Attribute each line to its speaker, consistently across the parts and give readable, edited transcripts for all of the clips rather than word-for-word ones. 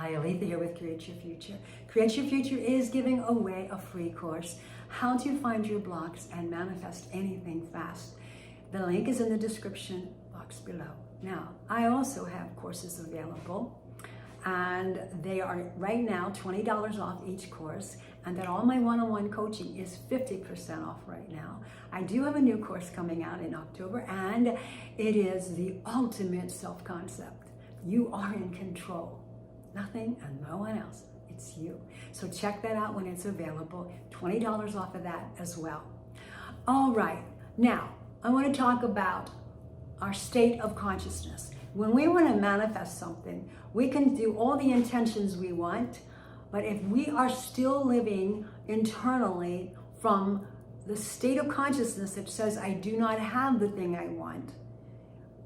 Speaker 1: Hi, Aletha here with Create Your Future. Create Your Future is giving away a free course, How to Find Your Blocks and Manifest Anything Fast. The link is in the description box below. Now, I also have courses available, and they are right now $20 off each course, and then all my one-on-one coaching is 50% off right now. I do have a new course coming out in October, and it is the ultimate self-concept. You are in control. Nothing and no one else. It's you. So check that out when it's available. $20 off of that as well. All right. Now, I want to talk about our state of consciousness. When we want to manifest something, we can do all the intentions we want, but if we are still living internally from the state of consciousness that says, I do not have the thing I want,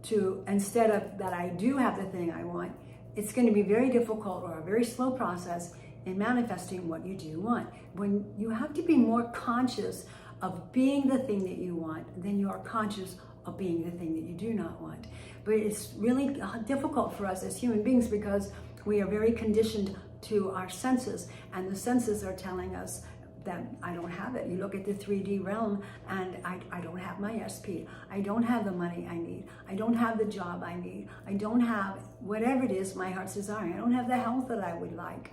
Speaker 1: to instead of that I do have the thing I want, it's going to be very difficult or a very slow process in manifesting what you do want. When you have to be more conscious of being the thing that you want than you are conscious of being the thing that you do not want. But it's really difficult for us as human beings because we are very conditioned to our senses, and the senses are telling us that I don't have it. You look at the 3D realm and I don't have my SP. I don't have the money I need. I don't have the job I need. I don't have whatever it is my heart's desiring. I don't have the health that I would like.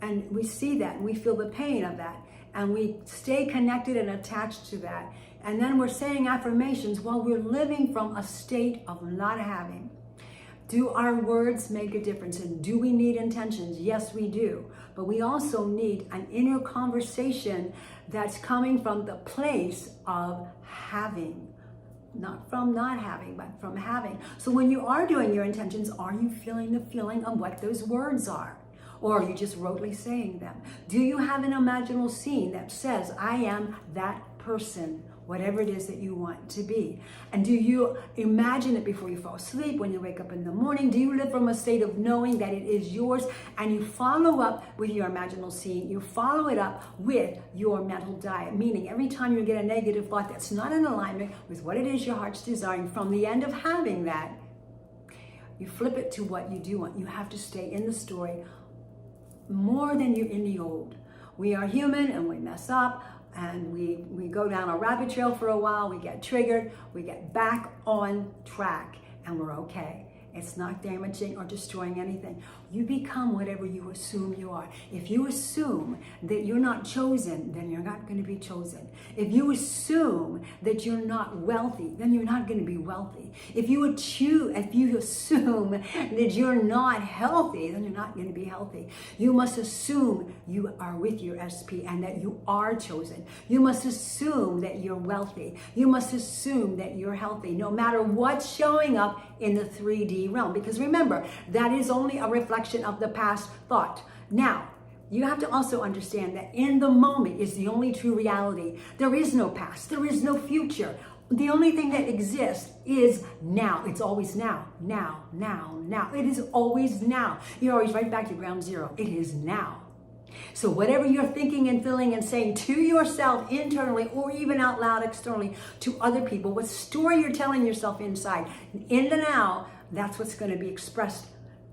Speaker 1: And we see that and we feel the pain of that. And we stay connected and attached to that. And then we're saying affirmations while we're living from a state of not having. Do our words make a difference? And do we need intentions? Yes, we do. But we also need an inner conversation that's coming from the place of having. Not from not having, but from having. So when you are doing your intentions, are you feeling the feeling of what those words are? Or are you just rotely saying them? Do you have an imaginal scene that says, I am that person? Whatever it is that you want to be. And do you imagine it before you fall asleep, when you wake up in the morning? Do you live from a state of knowing that it is yours, and you follow up with your imaginal scene? You follow it up with your mental diet, meaning every time you get a negative thought that's not in alignment with what it is your heart's desiring, from the end of having that, you flip it to what you do want. You have to stay in the story more than you're in the old. We are human and we mess up. And we go down a rabbit trail for a while, we get triggered, we get back on track, and we're okay. It's not damaging or destroying anything. You become whatever you assume you are. If you assume that you're not chosen, then you're not going to be chosen. If you assume that you're not wealthy, then you're not going to be wealthy. If you assume that you're not healthy, then you're not going to be healthy. You must assume you are with your SP and that you are chosen. You must assume that you're wealthy. You must assume that you're healthy, no matter what's showing up in the 3D realm. Because remember, that is only a reflection of the past thought. Now, you have to also understand that in the moment is the only true reality. There is no past. There is no future. The only thing that exists is now. It's always now, now, now, now. It is always now. You're always right back to ground zero. It is now. So whatever you're thinking and feeling and saying to yourself internally, or even out loud externally to other people, what story you're telling yourself inside, in the now, that's what's going to be expressed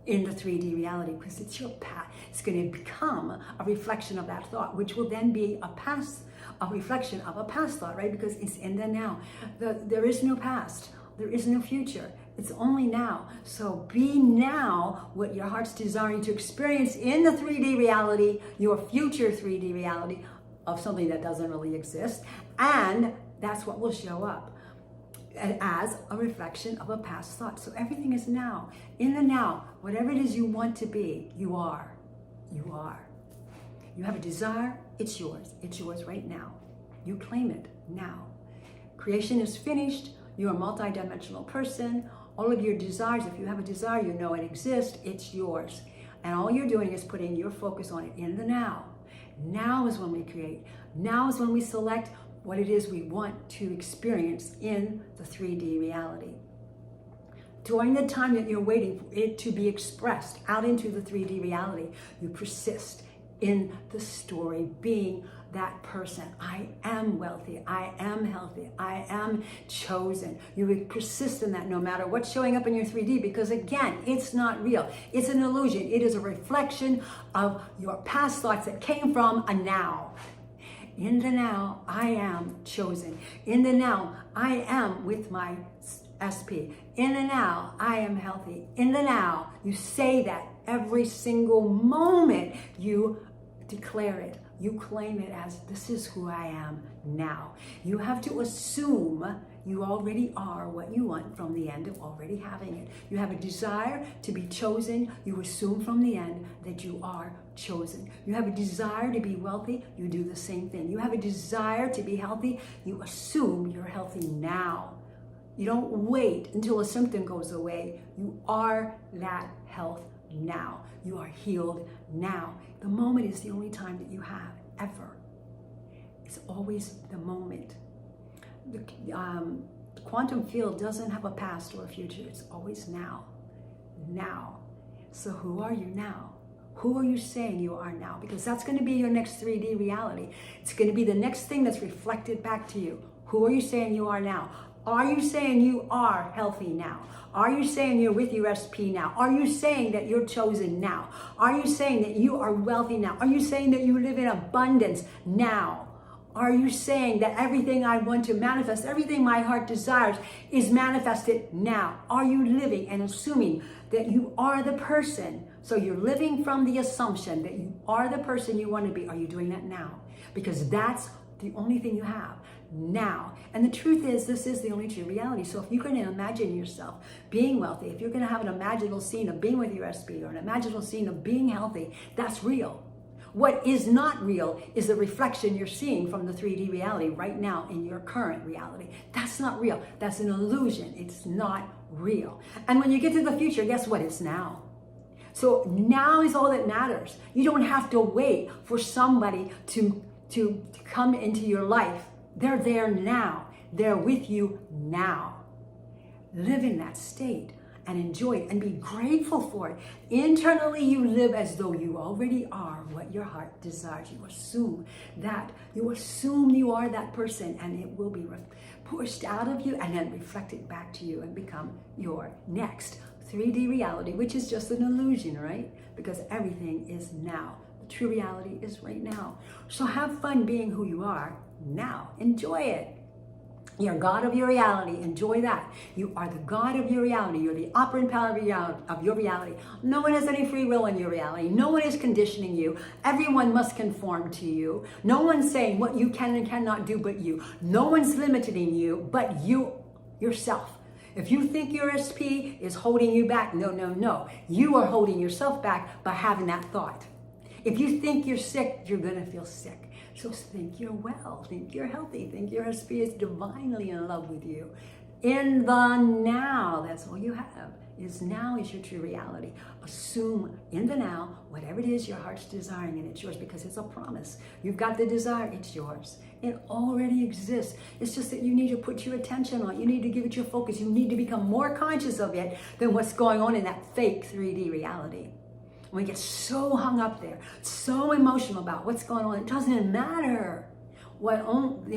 Speaker 1: in the 3D reality, because it's your path. It's going to become a reflection of that thought, which will then be a reflection of a past thought, right? Because it's in the now. There is no past. There is no future. It's only now. So be now what your heart's desiring to experience in the 3D reality, your future 3D reality of something that doesn't really exist. And that's what will show up as a reflection of a past thought. So everything is now. In the now, whatever it is you want to be, you are. You are. You have a desire, it's yours. It's yours right now. You claim it now. Creation is finished. You're a multidimensional person. All of your desires, if you have a desire, you know it exists, it's yours. And all you're doing is putting your focus on it in the now. Now is when we create. Now is when we select what it is we want to experience in the 3D reality. During the time that you're waiting for it to be expressed out into the 3D reality, you persist in the story, being that person. I am wealthy. I am healthy. I am chosen. You would persist in that no matter what's showing up in your 3D, because again, it's not real. It's an illusion. It is a reflection of your past thoughts that came from a now. In the now, I am chosen. In the now, I am with my SP. In the now, I am healthy. In the now, you say that every single moment. You declare it. You claim it as, this is who I am now. You have to assume you already are what you want from the end of already having it. You have a desire to be chosen. You assume from the end that you are chosen. You have a desire to be wealthy. You do the same thing. You have a desire to be healthy. You assume you're healthy now. You don't wait until a symptom goes away. You are that health now. You are healed now. The moment is the only time that you have ever. It's always the moment. The quantum field doesn't have a past or a future. It's always now. Now. So who are you now? Who are you saying you are now? Because that's going to be your next 3D reality. It's going to be the next thing that's reflected back to you. Who are you saying you are now? Are you saying you are healthy now? Are you saying you're with your SP now? Are you saying that you're chosen now? Are you saying that you are wealthy now? Are you saying that you live in abundance now? Are you saying that everything I want to manifest, everything my heart desires is manifested now? Are you living and assuming that you are the person? So you're living from the assumption that you are the person you want to be. Are you doing that now? Because that's the only thing you have now. And the truth is, this is the only true reality. So if you're going to imagine yourself being wealthy, if you're going to have an imaginal scene of being with your SP or an imaginal scene of being healthy, that's real. What is not real is the reflection you're seeing from the 3D reality right now in your current reality. That's not real. That's an illusion. It's not real. And when you get to the future, guess what? It's now. So now is all that matters. You don't have to wait for somebody to come into your life. They're there now. They're with you now. Live in that state and enjoy it and be grateful for it. Internally, you live as though you already are what your heart desires. You assume that. You assume you are that person, and it will be pushed out of you and then reflected back to you and become your next 3D reality, which is just an illusion, right? Because everything is now. The true reality is right now. So have fun being who you are now. Enjoy it. You're God of your reality. Enjoy that. You are the God of your reality. You're the operant power of your reality. No one has any free will in your reality. No one is conditioning you. Everyone must conform to you. No one's saying what you can and cannot do but you. No one's limiting you but you yourself. If you think your SP is holding you back, no. You are holding yourself back by having that thought. If you think you're sick, you're going to feel sick. So think you're well, think you're healthy, think your SP is divinely in love with you. In the now, that's all you have. Now is your true reality. Assume in the now, whatever it is your heart's desiring, and it's yours because it's a promise. You've got the desire, it's yours. It already exists. It's just that you need to put your attention on it. You need to give it your focus. You need to become more conscious of it than what's going on in that fake 3D reality. We get so hung up there, so emotional about what's going on. It doesn't matter. The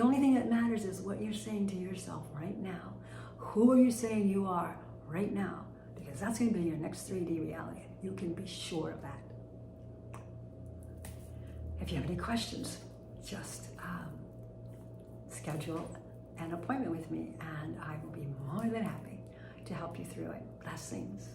Speaker 1: only thing that matters is what you're saying to yourself right now. Who are you saying you are right now? Because that's going to be your next 3D reality. You can be sure of that. If you have any questions, just schedule an appointment with me, and I will be more than happy to help you through it. Blessings.